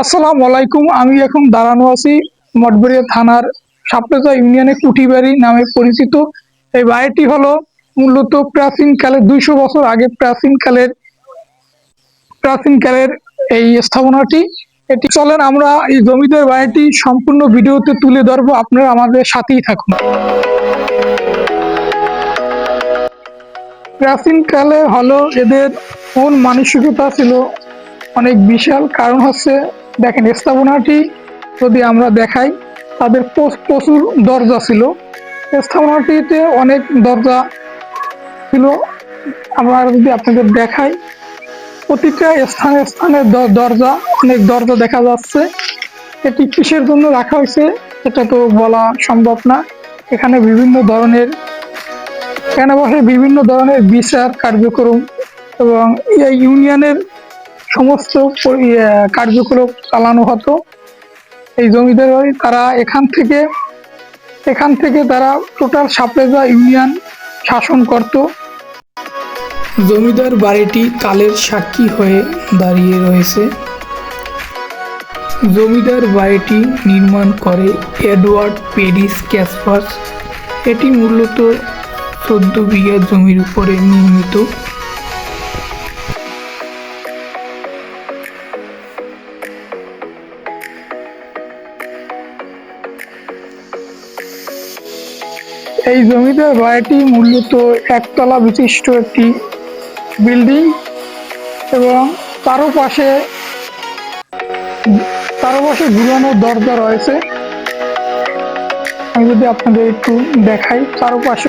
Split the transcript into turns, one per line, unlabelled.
আসসালামু আলাইকুম। আমি এখন দাঁড়ানো আছি মঠবাড়িয়া থানার সাপড়েজা ইউনিয়নে কুঠিবাড়ি নামে পরিচিত। এই বাড়িটি হলো মূলত প্রাচীনকালে 200 বছর আগে প্রাচীনকালের এই স্থাপনাটি। এটি চলেন আমরা এই জমিদার বাড়িটি সম্পূর্ণ ভিডিওতে তুলে ধরবো, আপনারা আমাদের সাথেই থাকুন। প্রাচীনকালে হলো এদের মন মানসিকতা ছিল অনেক বিশাল। কারণ হচ্ছে দেখেন স্থাপনাটি যদি আমরা দেখাই, তাদের প্রচুর দরজা ছিল। স্থাপনাটিতে অনেক দরজা ছিল। আমরা যদি আপনাদের দেখাই, প্রতিটা স্থানে স্থানে দরজা, অনেক দরজা দেখা যাচ্ছে। এটি কিসের জন্য রাখা হয়েছে এটা তো বলা সম্ভব না। এখানে বিভিন্ন ধরনের বিচার কার্যক্রম এবং এই ইউনিয়নের সমস্ত কার্যকলাপ চালানো হতো। এই জমিদার বাড়ি তারা এখান থেকে তারা টোটাল সাপড়েজা ইউনিয়ন শাসন করত। জমিদার বাড়িটি কালের সাক্ষী হয়ে দাঁড়িয়ে রয়েছে। জমিদার বাড়িটি নির্মাণ করে এডওয়ার্ড পেরিস ক্যাসপার। এটি মূলত 14 বিঘা জমির উপরে নির্মিত। এই জমিদার বাড়িটি মূলত একতলা বিশিষ্ট একটি বিল্ডিং এবং চারপাশে ঝুলানো দরজা রয়েছে। আমি যদি আপনাদের একটু দেখাই, চারপাশে